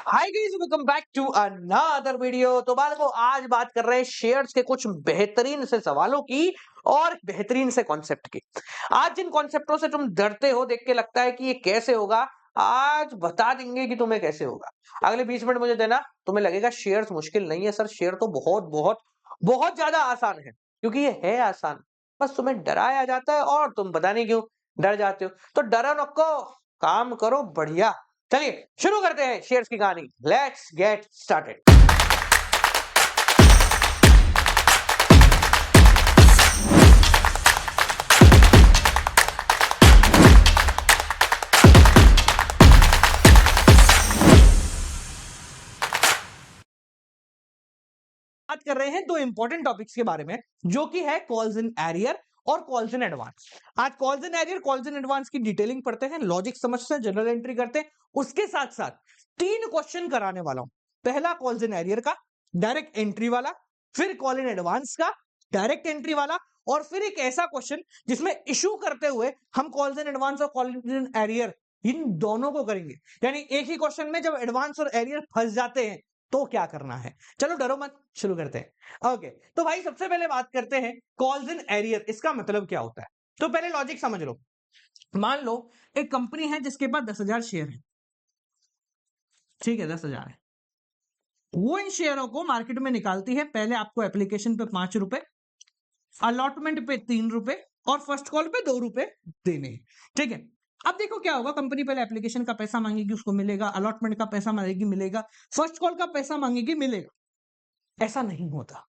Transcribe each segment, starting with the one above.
Hi guys, welcome back to another video. तो बालकों, आज बात कर रहे हैं शेयर्स के कुछ बेहतरीन से सवालों की और बेहतरीन से कॉन्सेप्ट की। आज जिन कॉन्सेप्टों से तुम डरते हो, देख के लगता है कि ये कैसे होगा, आज बता देंगे कि तुम्हें कैसे होगा। अगले 20 मिनट मुझे देना। तुम्हें लगेगा शेयर्स मुश्किल नहीं है सर, शेयर तो बहुत बहुत बहुत ज्यादा आसान है, क्योंकि ये है आसान। बस तुम्हें डराया जाता है और तुम पता नहीं क्यों डर जाते हो। तो डरो नको, काम करो बढ़िया। चलिए शुरू करते हैं शेयर्स की कहानी। Let's get started. बात कर रहे हैं दो इंपॉर्टेंट टॉपिक्स के बारे में, जो कि है कॉल्स इन एरियर और कॉल्स इन एडवांस। आज calls in arrear, calls in advance की डिटेलिंग पढ़ते हैं, लॉजिक समझते हैं, जनरल एंट्री करते हैं। उसके साथ साथ 3 क्वेश्चन कराने वाला हूं। पहला कॉल्स इन एरियर का डायरेक्ट एंट्री वाला, फिर कॉल इन एडवांस का डायरेक्ट एंट्री वाला, और फिर एक ऐसा क्वेश्चन जिसमें इशू करते हुए हम कॉल्स इन एडवांस और कॉल इन एरियर इन दोनों को करेंगे। यानी एक ही क्वेश्चन में जब एडवांस और एरियर फंस जाते हैं तो क्या करना है। चलो डरो मत, शुरू करते हैं। ओके, तो भाई सबसे पहले बात करते हैं कॉल्स इन एरियर, इसका मतलब क्या होता है। तो पहले लॉजिक समझ लो। मान लो एक कंपनी है जिसके पास 10,000 शेयर है, ठीक है, 10,000 है। वो इन शेयरों को मार्केट में निकालती है। पहले आपको एप्लीकेशन पे 5 रुपए, अलॉटमेंट पे 3 रुपए और फर्स्ट कॉल पे 2 रुपए देने हैं, ठीक है। अब देखो क्या होगा, कंपनी पहले एप्लीकेशन का पैसा मांगेगी, उसको मिलेगा। अलॉटमेंट का पैसा मांगेगी, मिलेगा। फर्स्ट कॉल का पैसा मांगेगी, मिलेगा। ऐसा नहीं होता।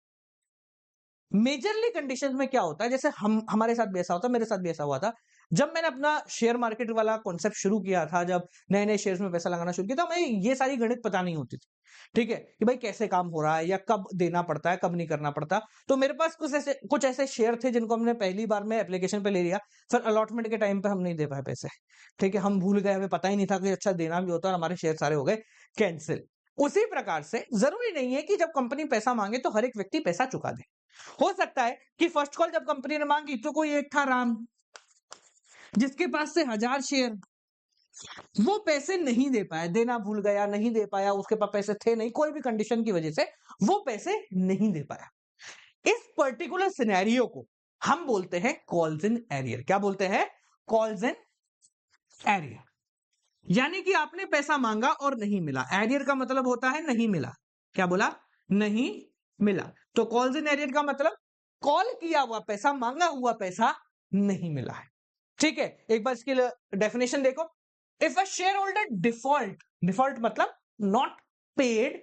मेजरली कंडीशंस में क्या होता है, जैसे हमारे साथ भी ऐसा होता है, मेरे साथ भी ऐसा हुआ था। जब मैंने अपना शेयर मार्केट वाला कॉन्सेप्ट शुरू किया था, जब नए नए शेयर्स में पैसा लगाना शुरू किया था, हमें ये सारी गणित पता नहीं होती थी, ठीक है, कि भाई कैसे काम हो रहा है या कब देना पड़ता है, कब नहीं करना पड़ता। तो मेरे पास कुछ ऐसे शेयर थे जिनको हमने पहली बार में एप्लीकेशन पे ले लिया, फिर अलॉटमेंट के टाइम पे हम नहीं दे पाए पैसे, ठीक है, हम भूल गए, हमें पता ही नहीं था कि अच्छा देना भी होता है, और हमारे शेयर सारे हो गए कैंसिल। उसी प्रकार से जरूरी नहीं है कि जब कंपनी पैसा मांगे तो हर एक व्यक्ति पैसा चुका दे। हो सकता है कि फर्स्ट कॉल जब कंपनी ने मांगी तो कोई एक था राम, जिसके पास से 1,000 शेयर, वो पैसे नहीं दे पाया, देना भूल गया, नहीं दे पाया, उसके पास पैसे थे नहीं, कोई भी कंडीशन की वजह से वो पैसे नहीं दे पाया। इस पर्टिकुलर सिनेरियो को हम बोलते हैं कॉल्स इन एरियर। क्या बोलते हैं? Calls in arrear. यानी कि आपने पैसा मांगा और नहीं मिला। एरियर का मतलब होता है नहीं मिला। क्या बोला? नहीं मिला। तो कॉल्स इन एरियर का मतलब कॉल किया हुआ पैसा, मांगा हुआ पैसा नहीं मिला है, ठीक है। एक बार इसकी डेफिनेशन देखो। If a shareholder default मतलब not paid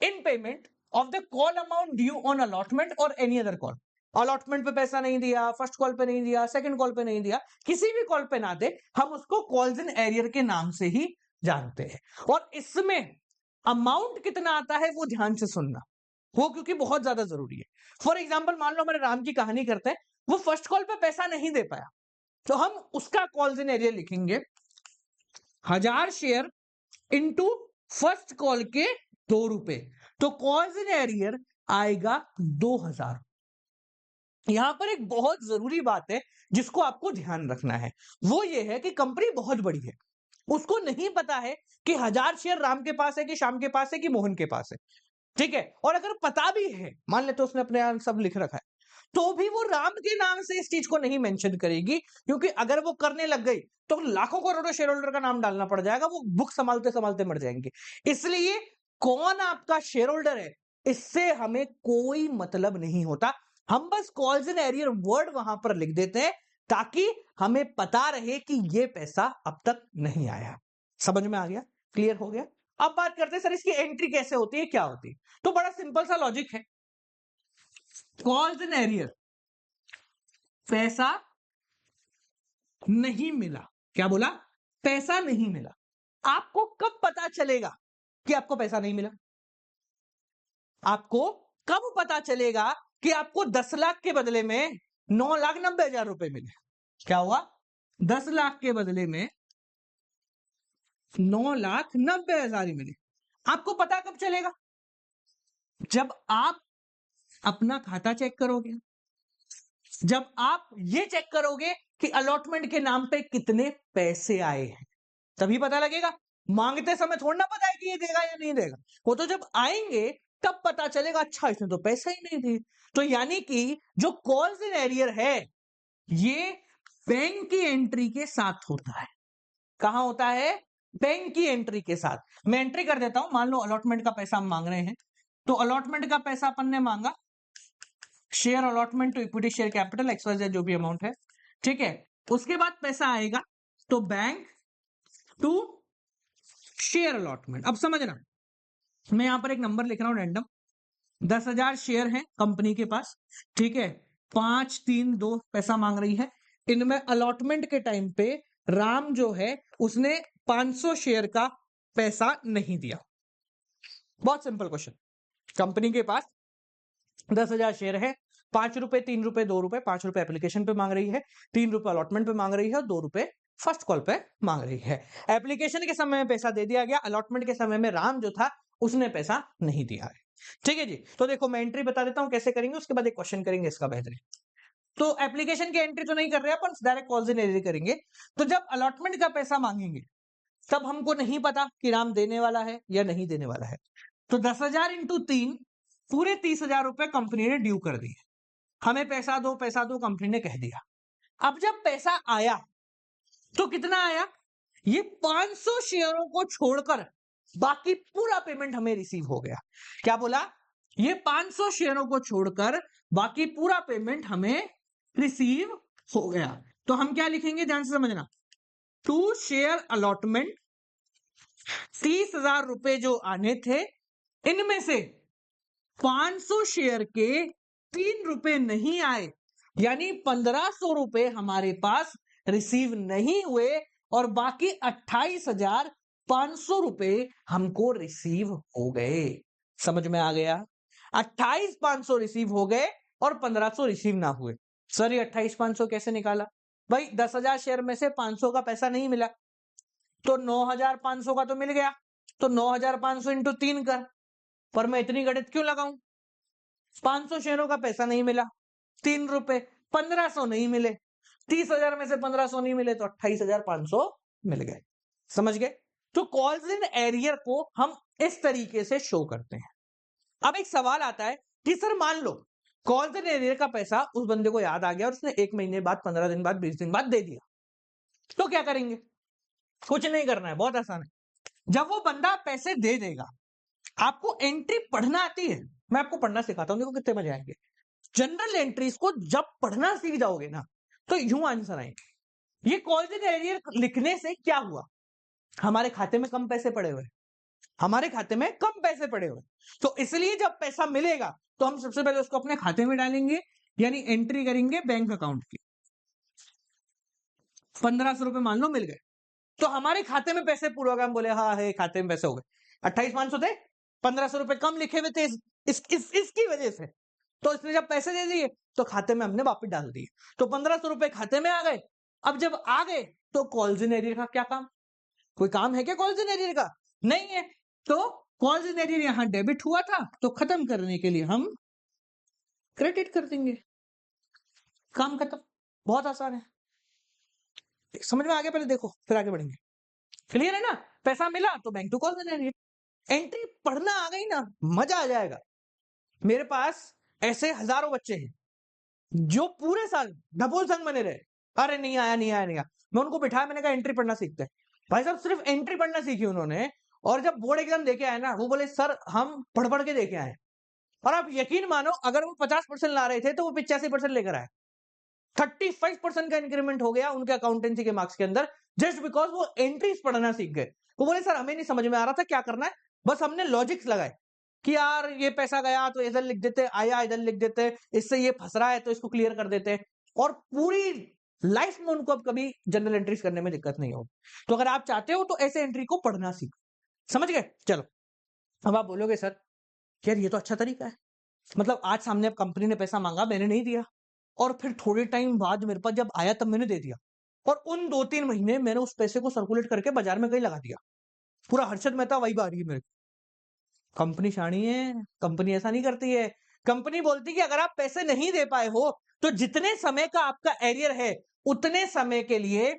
in payment of the call amount due on allotment और एनी अदर कॉल। अलॉटमेंट पे पैसा नहीं दिया, फर्स्ट कॉल पे नहीं दिया, सेकंड कॉल पे नहीं दिया, किसी भी कॉल पे ना दे, हम उसको कॉल्स इन एरियर के नाम से ही जानते हैं। और इसमें अमाउंट कितना आता है वो ध्यान से सुनना, वो क्योंकि बहुत ज्यादा जरूरी है। फॉर एग्जाम्पल, मान लो हमारे राम की कहानी करते हैं, वो फर्स्ट कॉल पे पैसा नहीं दे पाया, तो हम उसका कॉल्स इन एरियर लिखेंगे 1,000 शेयर इंटू फर्स्ट कॉल के 2 रुपए, तो कॉल्स इन एरियर आएगा 2,000। यहां पर एक बहुत जरूरी बात है जिसको आपको ध्यान रखना है, वो ये है कि कंपनी बहुत बड़ी है, उसको नहीं पता है कि 1,000 शेयर राम के पास है कि श्याम के पास है कि मोहन के पास है, ठीक है। और अगर पता भी है, मान ले तो उसने अपने यहाँ सब लिख रखा है, तो भी वो राम के नाम से इस चीज को नहीं मेंशन करेगी, क्योंकि अगर वो करने लग गई तो लाखों करोड़ों शेयर होल्डर का नाम डालना पड़ जाएगा, वो बुक संभालते संभालते मर जाएंगे। इसलिए कौन आपका शेयर होल्डर है इससे हमें कोई मतलब नहीं होता। हम बस कॉल्स इन एरियर वर्ड वहां पर लिख देते हैं ताकि हमें पता रहे कि ये पैसा अब तक नहीं आया। समझ में आ गया? क्लियर हो गया? अब बात करते हैं सर इसकी एंट्री कैसे होती है, क्या होती है। तो बड़ा सिंपल सा लॉजिक है। कॉल्स इन एरियर, पैसा नहीं मिला। क्या बोला? पैसा नहीं मिला। आपको कब पता चलेगा कि आपको पैसा नहीं मिला? आपको कब पता चलेगा कि आपको 10 लाख के बदले में 9,90,000 रुपए मिले? क्या हुआ? 10 लाख के बदले में 9,90,000 ही मिले। आपको पता कब चलेगा? जब आप अपना खाता चेक करोगे, जब आप ये चेक करोगे कि अलॉटमेंट के नाम पे कितने पैसे आए हैं, तभी पता लगेगा। मांगते समय थोड़ा ना पता है कि ये देगा या नहीं देगा, वो तो जब आएंगे तब पता चलेगा, अच्छा इसने तो पैसा ही नहीं दिए। तो यानी कि जो कॉल्स इन एरियर है ये बैंक की एंट्री के साथ होता है। कहां होता है? बैंक की एंट्री के साथ। मैं एंट्री कर देता हूं, मान लो अलॉटमेंट का पैसा हम मांग रहे हैं, तो अलॉटमेंट का पैसा अपन ने मांगा, share allotment to equity share capital XYZ जो भी अमाउंट है, ठीक है। उसके बाद पैसा आएगा तो बैंक टू शेयर अलॉटमेंट। अब समझना, मैं यहां पर एक नंबर लिख रहा हूं रैंडम, 10,000 शेयर हैं कंपनी के पास, ठीक है, 5, 3, 2 पैसा मांग रही है। इनमें अलॉटमेंट के टाइम पे राम जो है उसने 500 शेयर का पैसा नहीं दिया। बहुत सिंपल क्वेश्चन, कंपनी के पास 10,000 शेयर है, 5 रुपए, 3 रुपए, 2 रुपए, 5 रुपए एप्लीकेशन पे मांग रही है, 3 रुपए अलॉटमेंट पे मांग रही है और 2 रुपए फर्स्ट कॉल पे मांग रही है। एप्लीकेशन के समय में पैसा दे दिया गया, अलॉटमेंट के समय में राम जो था उसने पैसा नहीं दिया है। ठीक है जी, तो देखो मैं एंट्री बता देता हूं कैसे करेंगे, उसके बाद एक क्वेश्चन करेंगे इसका बेहतरीन। तो एप्लीकेशन की एंट्री तो नहीं कर रहे अपन, डायरेक्ट कॉल्स इन एरियर करेंगे। तो जब अलॉटमेंट का पैसा मांगेंगे तब हमको नहीं पता कि राम देने वाला है या नहीं देने वाला है, तो 10,000 इंटू 3 पूरे 30,000 रुपए कंपनी ने ड्यू कर दिए। हमें पैसा दो कंपनी ने कह दिया। अब जब पैसा आया तो कितना आया? ये 500 शेयरों को छोड़कर बाकी पूरा पेमेंट हमें रिसीव हो गया। क्या बोला? ये 500 शेयरों को छोड़कर बाकी पूरा पेमेंट हमें रिसीव हो गया। तो हम क्या लिखेंगे, ध्यान से समझना, टू शेयर अलॉटमेंट 30,000 रुपए जो आने थे, इनमें से 500 शेयर के 3 रुपए नहीं आए, यानी 1,500 रुपए हमारे पास रिसीव नहीं हुए और बाकी 28,500 रुपए हमको रिसीव हो गए। समझ में आ गया? 28,500 रिसीव हो गए और 1,500 रिसीव ना हुए। सर ये 28,500 कैसे निकाला? भाई 10,000 शेयर में से 500 का पैसा नहीं मिला, तो 9,500 का तो मिल गया, तो 9,500 इंटू 3 कर। पर मैं इतनी गणित क्यों लगाऊं? 500 शेयरों का पैसा नहीं मिला, 3 रुपए, 1,500 नहीं मिले, 30,000 में से 1,500 नहीं मिले, तो 28,500 मिल गए। समझ गए? तो कॉल्स इन एरियर को हम इस तरीके से शो करते हैं। अब एक सवाल आता है कि सर मान लो कॉल्स इन एरियर का पैसा उस बंदे को याद आ गया और उसने 1 महीने बाद, 15 दिन बाद, 20 दिन बाद दे दिया, तो क्या करेंगे? कुछ नहीं करना है, बहुत आसान है। जब वो बंदा पैसे दे देगा, आपको एंट्री पढ़ना आती है, मैं आपको पढ़ना सिखाता हूं, देखो कितने मजे आएंगे। जनरल एंट्रीज को जब पढ़ना सीख जाओगे ना तो यूं आंसर आएंगे। ये कॉल्स इन एरियर लिखने से क्या हुआ? हमारे खाते में कम पैसे पड़े हुए, हमारे खाते में कम पैसे पड़े हुए, तो इसलिए जब पैसा मिलेगा तो हम सबसे पहले उसको अपने खाते में डालेंगे, यानी एंट्री करेंगे बैंक अकाउंट की। 1,500 रुपए मान लो मिल गए, तो हमारे खाते में पैसे पूरे हो गए, हम बोले हाँ है खाते में पैसे हो गए। 28,500 थे, 1,500 रुपए कम लिखे हुए थे इसकी वजह से, तो इसने जब पैसे दे दिए तो खाते में हमने वापस डाल दिए, तो 1,500 रुपए खाते में आ गए। अब जब आ गए तो कॉल्स इन एरियर का क्या काम? कोई काम है क्या कॉल्स इन एरियर का? नहीं है। तो कॉल्स इन एरियर यहां डेबिट हुआ था, तो खत्म करने के लिए हम क्रेडिट कर देंगे, काम खत्म। बहुत आसान है, समझ में आ गया? पहले देखो फिर आगे बढ़ेंगे। क्लियर है ना? पैसा मिला तो bank to calls in arrear, entry पढ़ना आ गई ना, मजा आ जाएगा। मेरे पास ऐसे हजारों बच्चे हैं जो पूरे साल ढपोल संग बने रहे, अरे नहीं आया नहीं आया नहीं आया, मैं उनको बिठाया, मैंने कहा एंट्री पढ़ना सीखते हैं। भाई साहब सिर्फ एंट्री पढ़ना सीखी उन्होंने, और जब बोर्ड एग्जाम देके आए ना, वो बोले सर हम पढ़ पढ़ के देके आए। और आप यकीन मानो, अगर वो 50% ला रहे थे तो वो 85% लेकर आए। 35% का इंक्रीमेंट हो गया उनके अकाउंटेंसी के मार्क्स के अंदर, जस्ट बिकॉज वो एंट्रीज पढ़ना सीख गए। वो बोले सर हमें नहीं समझ में आ रहा था क्या करना है, बस हमने लॉजिक्स लगाए कि यार ये पैसा गया तो इधर लिख देते, आया इधर लिख देते, इससे ये फंस रहा है तो इसको क्लियर कर देते, और पूरी लाइफ में उनको अब कभी जनरल एंट्रीज करने में दिक्कत नहीं होगी। तो अगर आप चाहते हो तो ऐसे एंट्री को पढ़ना सीखो। समझ गए? चलो, अब आप बोलोगे सर यार ये तो अच्छा तरीका है, मतलब आज सामने अब कंपनी ने पैसा मांगा, मैंने नहीं दिया, और फिर थोड़े टाइम बाद मेरे पास जब आया तब मैंने दे दिया, और उन 2-3 महीने मैंने उस पैसे को सर्कुलेट करके बाजार में कहीं लगा दिया, पूरा हर्षद मेहता वाइब आ रही है मेरे को। कंपनी शानी है, कंपनी ऐसा नहीं करती है। कंपनी बोलती है कि अगर आप पैसे नहीं दे पाए हो तो जितने समय का आपका एरियर है उतने समय के लिए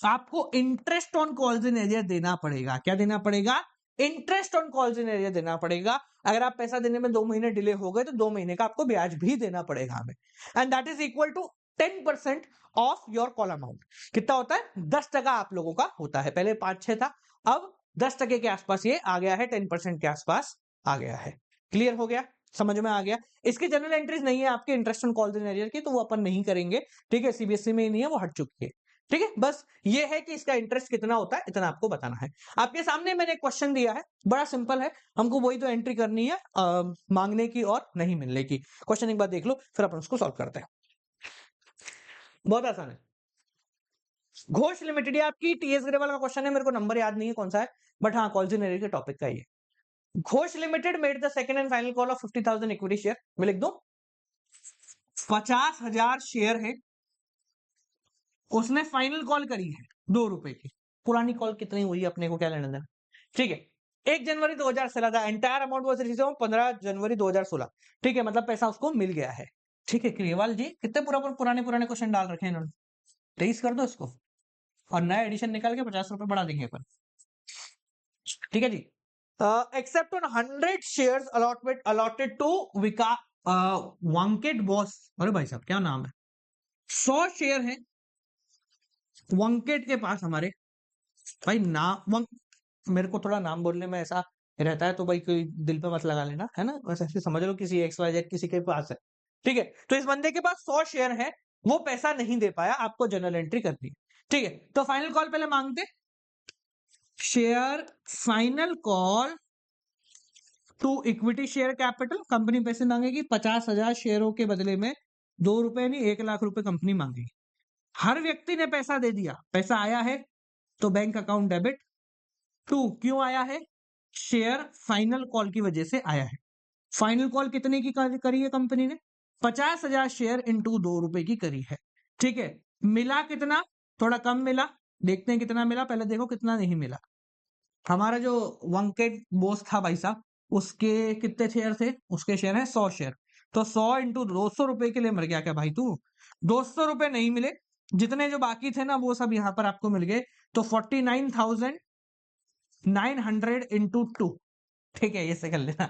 आपको interest on calls in arrear देना पड़ेगा। क्या देना पड़ेगा? Interest on calls in arrear देना पड़ेगा। अगर आप पैसा देने में 2 महीने डिले हो गए तो 2 महीने का आपको ब्याज भी देना पड़ेगा हमें, and that is equal to 10% of your call amount. कितना होता है? 10% आप लोगों का होता है। पहले 5-6 था, अब 10% के आसपास ये आ गया है, 10% के आसपास आ गया है। क्लियर हो गया? समझ में आ गया? इसकी जनरल एंट्रीज नहीं है आपके interest on calls in arrear की, तो वो अपन नहीं करेंगे। ठीक है, सीबीएसई में ही नहीं है, वो हट चुकी है। ठीक है, बस ये है कि इसका इंटरेस्ट कितना होता है, इतना आपको बताना है। आपके सामने मैंने क्वेश्चन दिया है, बड़ा सिंपल है, हमको वही तो एंट्री करनी है, मांगने की और नहीं मिलने की। क्वेश्चन एक बार देख लो, फिर अपन उसको सॉल्व करते हैं। बहुत आसान है। घोष लिमिटेड, ये आपकी टीएस ग्रेवल का क्वेश्चन है, मेरे को नंबर याद नहीं है कौन सा है, बट हाँ कॉल्स इन एरियर के टॉपिक का ही है। Ghosh limited made the second and final call of 50,000 equity share. मैं लिख दूं 50,000 शेयर है, उसने फाइनल कॉल करी है 2 रुपए की। पुरानी कॉल कितनी हुई अपने को क्या लेना देना। ठीक है, 1 जनवरी 2016 था, entire amount was received on 15 जनवरी 2016। ठीक है, मतलब पैसा उसको मिल गया है। ठीक है, ग्रेवाल जी कितने पुराने क्वेश्चन डाल रखे हैं इन्होंने, 23 कर दो इसको, और नया एडिशन निकाल के 50 रुपए बढ़ा देंगे अपन। ठीक है जी, except on 100 shares allotted to विका वंकेट बॉस। अरे भाई साहब क्या नाम है, 100 शेयर है वंकेट के पास हमारे। भाई नाम मेरे को थोड़ा नाम बोलने में ऐसा रहता है, तो भाई कोई दिल पे मत लगा लेना, है ना, बस ऐसे समझ लो किसी XYZ किसी के पास है। ठीक है, तो इस बंदे के पास 100 शेयर है, वो पैसा नहीं दे पाया, आपको जनरल एंट्री करनी है। ठीक है, तो फाइनल कॉल पहले मांगते, share final call to equity share capital. Company पैसे मांगेगी 50,000 शेयरों के बदले में 2 रुपए नहीं 1 लाख रुपए कंपनी मांगेगी। हर व्यक्ति ने पैसा दे दिया, पैसा आया है तो बैंक अकाउंट डेबिट। 2 क्यों आया है? शेयर फाइनल कॉल की वजह से आया है। फाइनल कॉल कितने की करी है कंपनी ने? 50,000 शेयर इंटू 2 रुपए की करी है। ठीक है, मिला कितना? थोड़ा कम मिला, देखते हैं कितना मिला, पहले देखो कितना नहीं मिला। हमारा जो वंकेट बोस था भाई साहब, उसके कितने शेयर थे? उसके शेयर है 100 शेयर, तो 100 इंटू 200 रुपए के लिए मर गया क्या भाई तू? 200 रुपए नहीं मिले, जितने जो बाकी थे ना वो सब यहाँ पर आपको मिल गए, तो 49,900 इंटू 2। ठीक है, ये से कर लेना।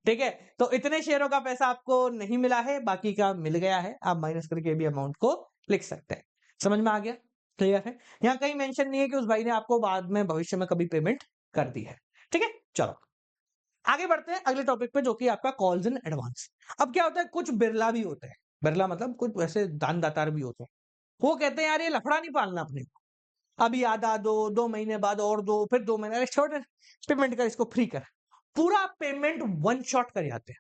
ठीक है, तो इतने शेयरों का पैसा आपको नहीं मिला है, बाकी का मिल गया है, आप माइनस करके भी अमाउंट को लिख सकते हैं। समझ में आ गया? क्लियर है? यहाँ कहीं मेंशन नहीं है कि उस भाई ने आपको बाद में भविष्य में कभी पेमेंट कर दी है। ठीक है, चलो आगे बढ़ते हैं अगले टॉपिक पे, जो कि आपका कॉल्स इन एडवांस। अब क्या होता है, कुछ बिरला भी होते हैं, बिरला मतलब कुछ वैसे दान दातार भी होते हैं, वो कहते हैं यार ये लफड़ा नहीं पालना अपने को, अभी आधा दो, 2 महीने बाद और दो, फिर 2 महीने, अरे छोड़ पेमेंट कर, इसको फ्री कर। पूरा पेमेंट वन शॉट कर जाते हैं,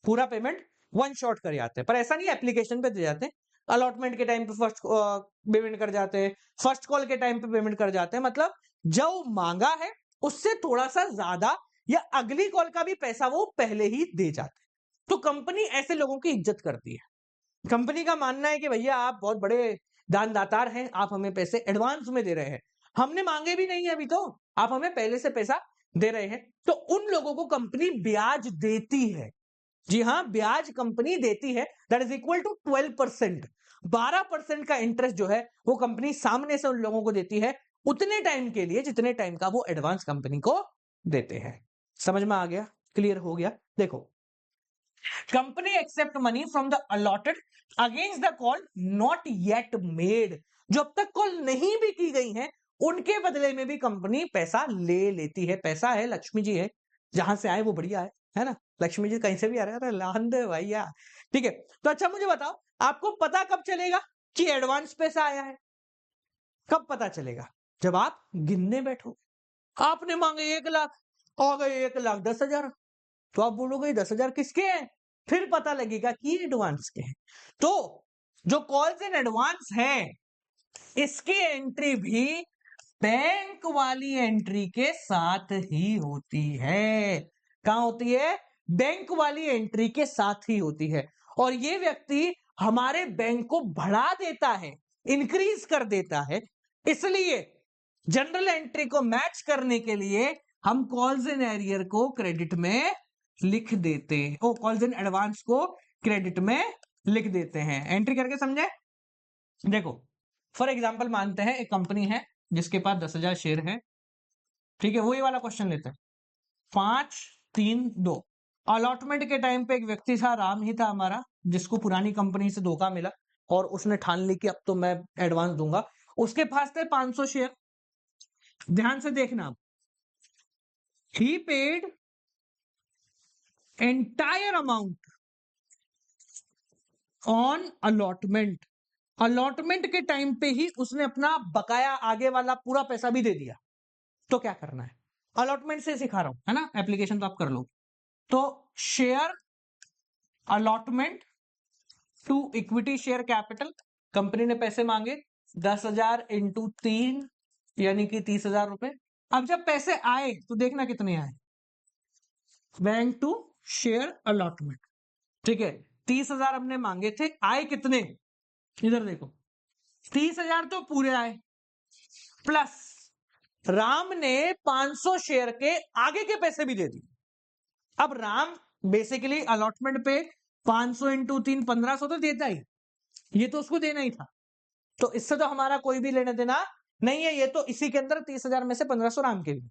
पूरा पेमेंट वन शॉट कर जाते हैं, पर ऐसा नहीं एप्लीकेशन पे दे जाते हैं, अलॉटमेंट के टाइम पे फर्स्ट पेमेंट कर जाते हैं, फर्स्ट कॉल के टाइम पे पेमेंट कर जाते हैं, मतलब जो मांगा है उससे थोड़ा सा ज्यादा या अगली कॉल का भी पैसा वो पहले ही दे जाते हैं। तो कंपनी ऐसे लोगों की इज्जत करती है। कंपनी का मानना है कि भैया आप बहुत बड़े दानदातार हैं, आप हमें पैसे एडवांस में दे रहे हैं, हमने मांगे भी नहीं है अभी, तो आप हमें पहले से पैसा दे रहे हैं, तो उन लोगों को कंपनी ब्याज देती है। जी हाँ, ब्याज कंपनी देती है, दैट इज इक्वल टू 12%। 12% का इंटरेस्ट जो है वो कंपनी सामने से उन लोगों को देती है, उतने टाइम के लिए जितने टाइम का वो एडवांस कंपनी को देते हैं। समझ में आ गया? क्लियर हो गया? देखो, company accept money from the allotted against the call not yet made. जो अब तक कॉल नहीं भी की गई है उनके बदले में भी कंपनी पैसा ले लेती है। पैसा है, लक्ष्मी जी है, जहां से आए वो बढ़िया है ना, लक्ष्मी जी कहीं से भी आ रहे हैं, अरे लान दे भैया। ठीक है, तो अच्छा मुझे बताओ, आपको पता कब चलेगा कि एडवांस पैसा आया है? कब पता चलेगा? जब आप गिनने बैठो, आपने मांगे 1 लाख, आ गए 1,10,000, तो आप बोलोगे 10,000 किसके हैं? फिर पता लगेगा कि एडवांस के हैं। तो जो कॉल्स इन एडवांस है इसकी एंट्री भी बैंक वाली एंट्री के साथ ही होती है। कहां होती है? बैंक वाली एंट्री के साथ ही होती है। और ये व्यक्ति हमारे बैंक को बढ़ा देता है, इंक्रीज कर देता है, इसलिए जनरल एंट्री को मैच करने के लिए हम कॉल्स इन एरियर को क्रेडिट में लिख देते हैं, ओ कॉल्स इन एडवांस को क्रेडिट में लिख देते हैं। एंट्री करके समझे? देखो, फॉर एग्जाम्पल मानते हैं एक कंपनी है जिसके पास 10,000 शेयर है, ठीक है, वही वाला क्वेश्चन लेते हैं। 5, 3, 2 अलॉटमेंट के टाइम पे एक व्यक्ति था, राम ही था हमारा, जिसको पुरानी कंपनी से धोखा मिला और उसने ठान ली कि अब तो मैं एडवांस दूंगा। उसके पास थे 500 शेयर। ध्यान से देखना, he paid entire amount on allotment. Allotment के टाइम पे ही उसने अपना बकाया आगे वाला पूरा पैसा भी दे दिया। तो क्या करना है, अलॉटमेंट से सिखा रहा हूं, है ना, एप्लीकेशन तो आप कर लो। तो share allotment to equity share capital, company ने पैसे मांगे 10,000 इंटू 3 यानी कि 30,000 रुपए। अब जब पैसे आए तो देखना कितने आए, बैंक टू शेयर अलॉटमेंट, ठीक है, 30,000 हमने मांगे थे, आए कितने, इधर देखो 30,000 तो पूरे आए, प्लस राम ने 500 शेयर के आगे के पैसे भी दे दिए। अब राम बेसिकली अलॉटमेंट पे 500 इंटू 3 1500 तो देता ही, ये तो उसको देना ही था, तो इससे तो हमारा कोई भी लेना देना नहीं है, ये तो इसी के अंदर 30,000 में से 1500 राम के लिए।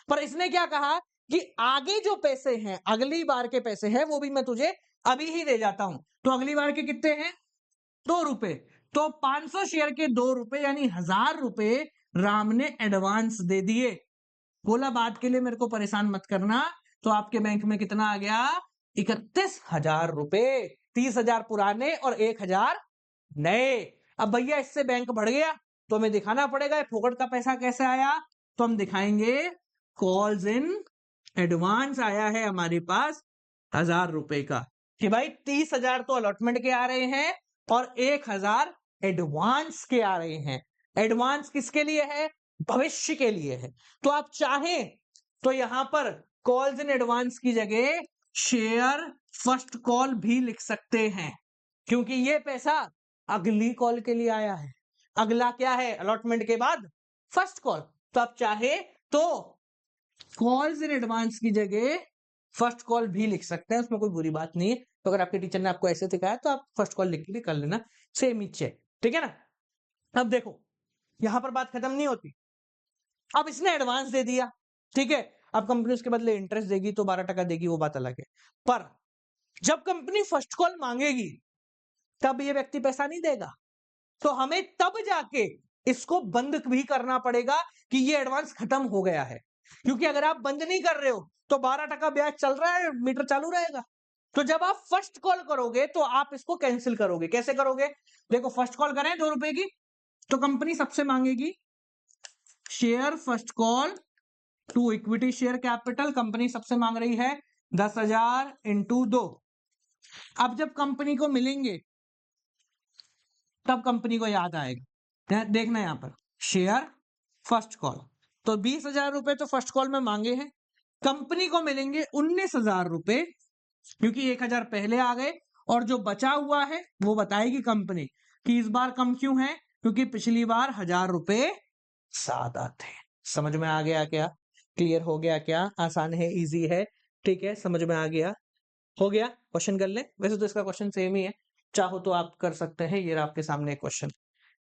पर इसने क्या कहा कि आगे जो पैसे हैं, अगली बार के पैसे हैं, वो भी मैं तुझे अभी ही दे जाता हूं। तो अगली बार के कितने हैं, 2 रुपए। तो 500 शेयर के 2 रुपए यानी 1,000 रुपए राम ने एडवांस दे दिए। बोला बात के लिए मेरे को परेशान मत करना। तो आपके बैंक में कितना आ गया, 31,000 रुपए, 30,000 पुराने और 1,000 नए। अब भैया इससे बैंक बढ़ गया तो हमें दिखाना पड़ेगा फोकट का पैसा कैसे आया। तो हम दिखाएंगे कॉल्स इन एडवांस आया है हमारे पास 1,000 रुपए का, कि भाई 30,000 तो अलॉटमेंट के आ रहे हैं और 1,000 एडवांस के आ रहे हैं। एडवांस किसके लिए है, भविष्य के लिए है। तो आप चाहें तो यहां पर कॉल्स इन एडवांस की जगह शेयर फर्स्ट कॉल भी लिख सकते हैं, क्योंकि ये पैसा अगली कॉल के लिए आया है। अगला क्या है, अलॉटमेंट के बाद फर्स्ट कॉल। तो आप चाहे तो कॉल्स इन एडवांस की जगह फर्स्ट कॉल भी लिख सकते हैं, उसमें कोई बुरी बात नहीं है। तो अगर आपके टीचर ने आपको ऐसे सिखाया तो आप फर्स्ट कॉल लिख के भी कर लेना, सेम ही है, ठीक है ना। अब देखो यहां पर बात खत्म नहीं होती। अब इसने एडवांस दे दिया, ठीक है, अब कंपनी उसके बदले इंटरेस्ट देगी तो 12% देगी, वो बात अलग है। पर जब कंपनी फर्स्ट कॉल मांगेगी तब ये व्यक्ति पैसा नहीं देगा, तो हमें तब जाके इसको बंद भी करना पड़ेगा कि ये एडवांस खत्म हो गया है। क्योंकि अगर आप बंद नहीं कर रहे हो तो 12% ब्याज चल रहा है, मीटर चालू रहेगा। तो जब आप फर्स्ट कॉल करोगे तो आप इसको कैंसिल करोगे। कैसे करोगे, देखो फर्स्ट कॉल करें 2 रुपए की, तो कंपनी सबसे मांगेगी share first call to equity share capital, company सबसे मांग रही है 10,000 इंटू 2। अब जब कंपनी को मिलेंगे तब कंपनी को याद आएगा, देखना यहां पर शेयर फर्स्ट कॉल, तो 20,000 रुपए तो फर्स्ट कॉल में मांगे हैं, कंपनी को मिलेंगे 19,000 रुपए, क्योंकि 1,000 पहले आ गए और जो बचा हुआ है वो बताएगी कंपनी कि इस बार कम क्यों है, क्योंकि पिछली बार 1,000 रुपए ज्यादा थे। समझ में आ गया क्या, क्लियर हो गया क्या, आसान है, इजी है, ठीक है, समझ में आ गया, हो गया। क्वेश्चन कर ले, वैसे तो इसका क्वेश्चन सेम ही है, चाहो तो आप कर सकते हैं, ये आपके सामने क्वेश्चन,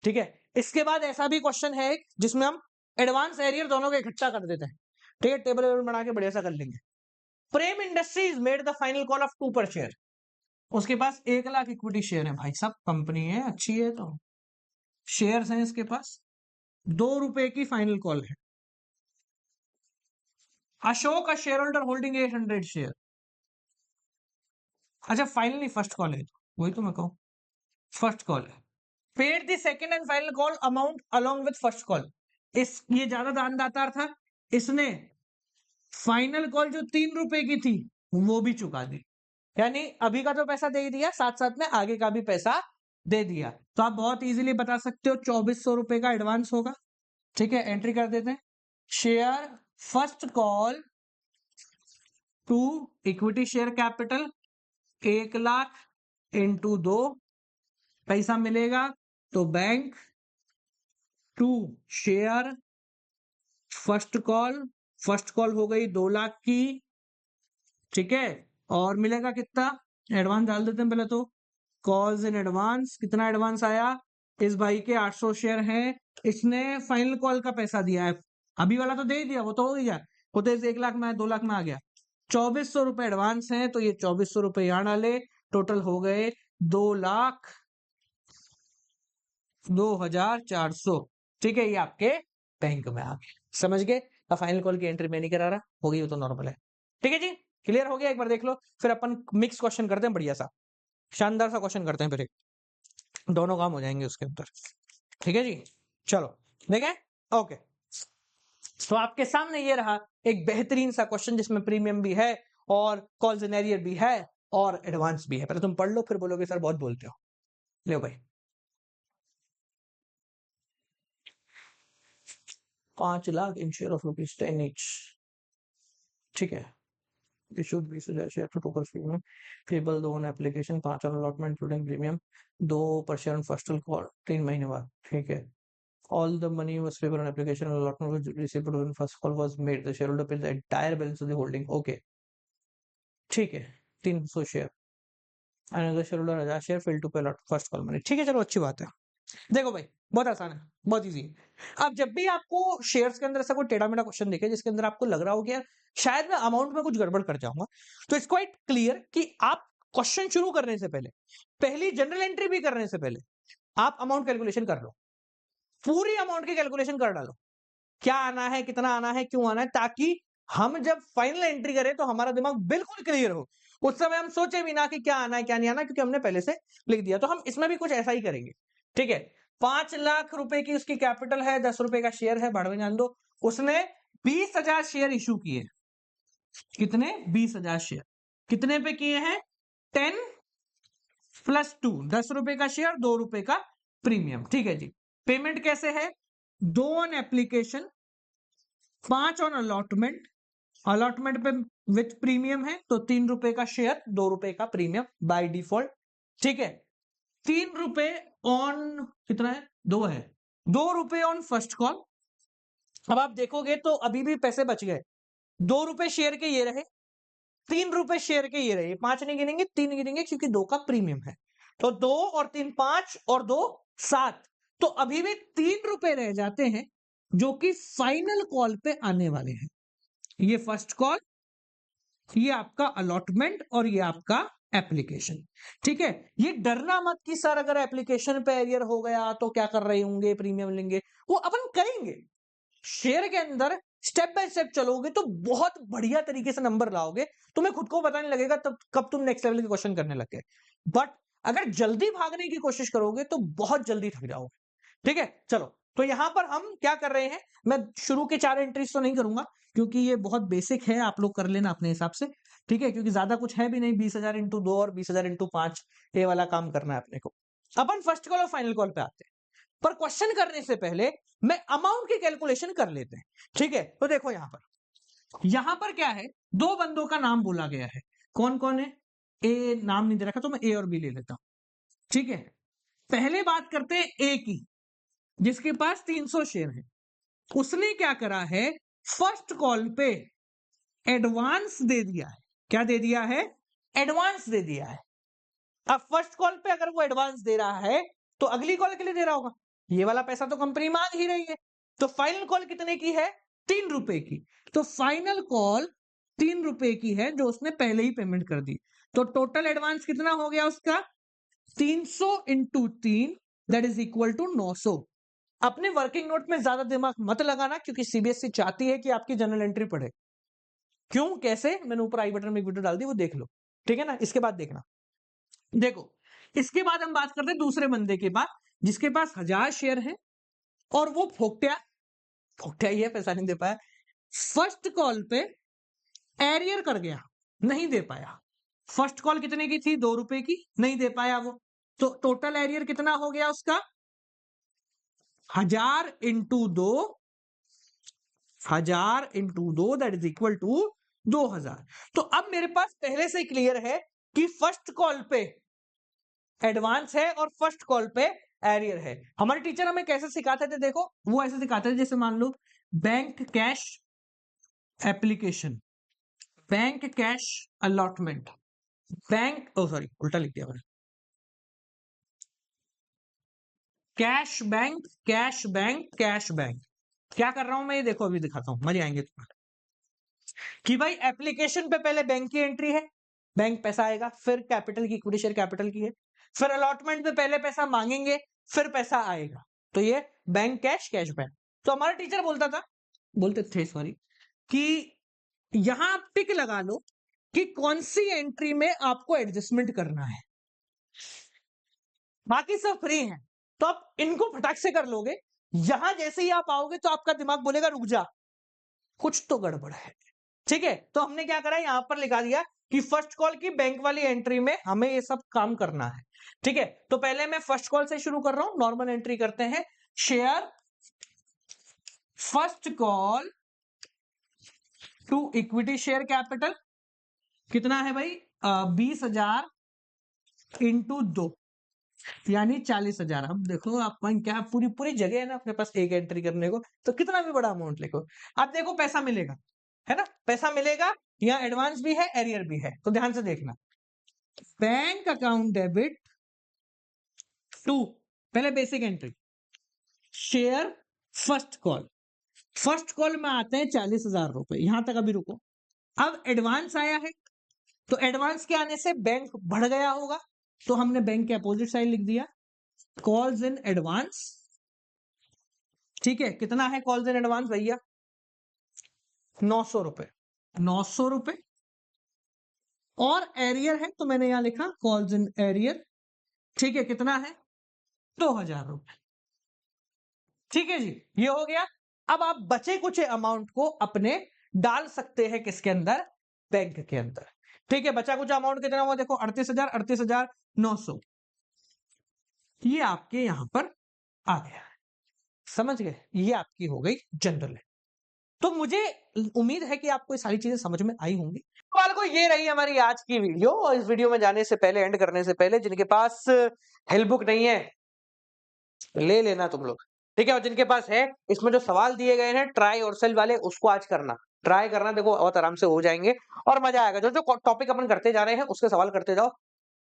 ठीक है। इसके बाद ऐसा भी क्वेश्चन है जिसमें हम एडवांस एरियर दोनों को इकट्ठा कर देते हैं, ठीक है, टेबल वेबल बना के बढ़िया सा कर लेंगे। Prem industries made the final call of 2 पर शेयर, उसके पास 1,00,000 इक्विटी शेयर है, भाई साहब कंपनी है अच्छी है, तो शेयर्स हैं इसके पास, 2 रुपए की फाइनल कॉल है। अशोक का शेयर होल्डर होल्डिंग 800 शेयर, अच्छा फाइनली फर्स्ट कॉल है, वही तो मैं कहूं फर्स्ट कॉल है। Paid the second and final call amount along with first call, इस ये ज्यादा दानदाता था, इसने फाइनल कॉल जो 3 रुपए की थी वो भी चुका दी, यानी अभी का तो पैसा दे ही दिया, साथ साथ में आगे का भी पैसा दे दिया। तो आप बहुत इजीली बता सकते हो 2,400 रुपए का एडवांस होगा, ठीक है, एंट्री कर देते हैं। Share first call to equity share capital 1,00,000 into 2 पैसा मिलेगा, तो bank to share first call हो गई 2,00,000 की, ठीक है, और मिलेगा कितना, एडवांस डाल देते हैं पहले तो, कॉल्स इन एडवांस, कितना एडवांस आया इस भाई के 800 शेयर हैं, इसने फाइनल कॉल का पैसा दिया है, अभी वाला तो दे ही दिया, वो तो हो गया, वो तो 1 लाख में 2 लाख में आ गया। 2400 रुपए एडवांस है, तो ये 2400 रुपए यहाँ डाले, टोटल हो गए 2,02,400। ठीक है, ये आपके बैंक में आ गए, समझ गए। अब फाइनल कॉल की एंट्री मैं नहीं करा रहा, हो गई वो तो नॉर्मल है। ठीक है जी, क्लियर हो गया, एक बार देख लो, फिर अपन मिक्स क्वेश्चन करते हैं, बढ़िया सा शानदार सा क्वेश्चन करते हैं, फिर एक दोनों काम हो जाएंगे उसके अंदर। ठीक है जी, चलो देखें। ओके, तो आपके सामने ये रहा एक बेहतरीन सा क्वेश्चन जिसमें प्रीमियम भी है और कॉल्स इन एरियर भी है और एडवांस भी है। पहले तुम पढ़ लो, फिर बोलोगे सर बहुत बोलते हो। लो भाई, 5 लाख इन शेयर ऑफ ₹10 ईच। ठीक है, issued 20,000 share to token premium payable 2 on application, 5 on allotment including premium, 2 पर शेयर ऑन फर्स्ट कॉल 3 महीने बाद। ठीक है, all the money was payable on application and allotment was received when first call was made. The shareholder pays the entire balance of the holding. Okay, ठीक है, 300 share, another shareholder 1000 share failed to pay allot first call money। ठीक है, चलो अच्छी बात है। देखो भाई, बहुत आसान है, बहुत इजी है। अब जब भी आपको शेयर्स के अंदर ऐसा कोई टेढ़ा मेढ़ा क्वेश्चन दिखे जिसके अंदर आपको लग रहा हो कि यार शायद मैं अमाउंट में कुछ गड़बड़ कर जाऊंगा, तो इट्स क्वाइट क्लियर कि आप क्वेश्चन शुरू करने से पहले, पहली जनरल एंट्री भी करने से पहले, आप अमाउंट कैलकुलेशन कर लो, पूरी अमाउंट की कैलकुलेशन कर डालो, क्या आना है, कितना आना है, क्यों आना है, ताकि हम जब फाइनल एंट्री करें तो हमारा दिमाग बिल्कुल क्लियर हो। उस समय हम सोचे भी ना कि क्या आना है क्या नहीं आना, क्योंकि हमने पहले से लिख दिया। तो हम इसमें भी कुछ ऐसा ही करेंगे। ठीक है, 5 लाख रुपए की उसकी कैपिटल है, 10 रुपए का शेयर है, भाड़ में जान दो। उसने 20,000 शेयर इशू किए। कितने? 20,000 शेयर। कितने पे किए हैं? 10 + 2, 10 रुपए का शेयर, 2 रुपए का प्रीमियम। ठीक है जी, पेमेंट कैसे है? 2 on application, 5 on allotment, allotment पे विथ प्रीमियम है तो 3 रुपए का शेयर, 2 रुपए का प्रीमियम बाय डिफॉल्ट। ठीक है, 3 रुपए ऑन, कितना है? 2 है, 2 रुपए ऑन फर्स्ट कॉल। अब आप देखोगे तो अभी भी पैसे बच गए, 2 रुपए शेयर के ये रहे, 3 रुपए शेयर के ये रहे, 5 नहीं गिनेंगे, 3 गिनेंगे क्योंकि 2 का प्रीमियम है। तो 2 और 3 5 और 2 7, तो अभी भी 3 रुपए रह जाते हैं जो कि फाइनल कॉल पे आने वाले हैं। ये फर्स्ट कॉल, ये आपका अलॉटमेंट और ये आपका एप्लीकेशन। ठीक है, ये डरना मत कि सर अगर एप्लीकेशन पे एरियर हो गया तो क्या कर रहे होंगे, प्रीमियम लेंगे, वो अपन करेंगे। शेयर के अंदर स्टेप बाय स्टेप चलोगे तो बहुत बढ़िया तरीके से नंबर लाओगे, तुम्हें खुद को पता नहीं लगेगा तब कब तुम नेक्स्ट लेवल के क्वेश्चन करने लग गए। बट अगर जल्दी भागने की कोशिश करोगे तो बहुत जल्दी थक जाओगे। ठीक है, चलो, तो यहां पर हम क्या कर रहे हैं, मैं शुरू के 4 एंट्रीज तो नहीं करूंगा क्योंकि ये बहुत बेसिक है, आप लोग कर लेना अपने हिसाब से। ठीक है, क्योंकि ज्यादा कुछ है भी नहीं, 20,000 × 2 और 20,000 × 5, ये वाला काम करना है अपने को। अपन फर्स्ट कॉल और फाइनल कॉल पे आते हैं, पर क्वेश्चन करने से पहले मैं अमाउंट की कैलकुलेशन कर लेते हैं। ठीक है, तो देखो यहां पर क्या है, 2 बंदों का नाम बोला गया है। कौन कौन है? ए नाम नहीं दे रखा तो मैं ए और बी ले लेता हूं। ठीक है, पहले बात करते हैं ए की, जिसके पास 300 शेयर है। उसने क्या करा है, फर्स्ट कॉल पे एडवांस दे दिया है। क्या दे दिया है? एडवांस दे दिया है। अब फर्स्ट कॉल पे अगर वो एडवांस दे रहा है तो अगली कॉल के लिए दे रहा होगा, ये वाला पैसा तो कंपनी मांग ही रही है। तो फाइनल कॉल कितने की है? 3 रुपए की। तो फाइनल कॉल 3 रुपए की है जो उसने पहले ही पेमेंट कर दी। तो टोटल एडवांस कितना हो गया उसका? 300 × 3, दैट इज इक्वल टू 900। अपने वर्किंग नोट में ज्यादा दिमाग मत लगाना क्योंकि सीबीएसई चाहती है कि आपकी जनरल एंट्री पढ़े। क्यों, कैसे, मैंने ऊपर आई बटन में एक वीडियो डाल दी, वो देख लो। ठीक है ना, इसके बाद देखना। देखो, इसके बाद हम बात करते हैं दूसरे बंदे के बाद, जिसके पास 1000 शेयर है और वो फोकटिया फोकटिया ही है, पैसा नहीं दे पाया। फर्स्ट कॉल पे एरियर कर गया, नहीं दे पाया। फर्स्ट कॉल कितने की थी? 2 रुपए की, नहीं दे पाया वो। तो टोटल एरियर कितना हो गया उसका? 1000 × 2, 1000 × 2 दैट इज इक्वल टू 2000। तो अब मेरे पास पहले से क्लियर है कि फर्स्ट कॉल पे एडवांस है और फर्स्ट कॉल पे एरियर है। हमारे टीचर हमें कैसे सिखाते थे, देखो वो ऐसे सिखाते थे जैसे मान लो bank cash application, bank cash allotment, bank, oh sorry उल्टा लिख दिया मैंने, cash bank, cash bank, cash bank. क्या कर रहा हूं मैं, ये देखो अभी दिखाता हूं, मजे आएंगे तुम्हें। कि भाई एप्लीकेशन पे पहले बैंक की एंट्री है, बैंक पैसा आएगा, फिर कैपिटल की, इक्विटी शेयर कैपिटल की है, फिर अलॉटमेंट में पहले पैसा मांगेंगे, फिर पैसा आएगा। तो ये बैंक कैश, कैश बैंक। तो हमारा टीचर बोलते थे सॉरी, कि यहां आप टिक लगा लो कि कौन सी एंट्री में आपको एडजस्टमेंट करना है, बाकी सब फ्री है। तो आप इनको फटाक से कर लोगे। यहां जैसे ही आप आओगे तो आपका दिमाग बोलेगा रुक जा, कुछ तो गड़बड़ है। ठीक है, तो हमने क्या करा, यहां पर लिखा दिया कि फर्स्ट कॉल की बैंक वाली एंट्री में हमें ये सब काम करना है। ठीक है, तो पहले मैं फर्स्ट कॉल से शुरू कर रहा हूं, नॉर्मल एंट्री करते हैं। Share first call to equity share capital, कितना है भाई, 20,000 इंटू 2, यानी 40,000। अब देखो आप क्या पूरी पूरी जगह है ना अपने पास एक एंट्री करने को, तो कितना भी बड़ा अमाउंट लिखो। अब देखो पैसा मिलेगा, है ना, पैसा मिलेगा। यहाँ एडवांस भी है, एरियर भी है, तो ध्यान से देखना। बैंक अकाउंट डेबिट टू, पहले basic entry, share first call. First call में आते हैं 40,000 रुपए, यहां तक अभी रुको। अब एडवांस आया है, तो एडवांस के आने से बैंक बढ़ गया होगा, तो हमने बैंक के अपोजिट साइड लिख दिया, कॉल्स इन एडवांस। ठीक है, कितना है कॉल्स इन एडवांस भैया, 900 रुपए, 900 रुपए। और एरियर है तो मैंने यहां लिखा कॉल्स इन एरियर। ठीक है, कितना है, 2,000 रुपए। ठीक है जी, ये हो गया। अब आप बचे कुछ अमाउंट को अपने डाल सकते हैं किसके अंदर, बैंक के अंदर। ठीक है, बचा कुछ अमाउंट कितना हुआ, देखो 38,000, 38,900, ये आपके यहां पर आ गया, समझ गए, ये आपकी हो गई जनरल। तो मुझे उम्मीद है कि आपको ये सारी चीजें समझ में आई होंगी। सवाल को ये रही हमारी आज की वीडियो, और इस वीडियो में जाने से पहले, एंड करने से पहले, जिनके पास हेल्प बुक नहीं है ले लेना तुम लोग। ठीक है, और जिनके पास है, इसमें जो सवाल दिए गए हैं ट्राई और सेल वाले, उसको आज करना, ट्राई करना, देखो बहुत आराम से हो जाएंगे और मजा आएगा। जो जो टॉपिक अपन करते जा रहे हैं उसके सवाल करते जाओ,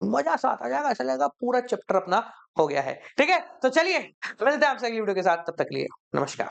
मजा सा आ जाएगा, ऐसा लगेगा पूरा चैप्टर अपना हो गया है। ठीक है, तो चलिए मिलते हैं आपसे अगली वीडियो के साथ, तब तक के लिए नमस्कार।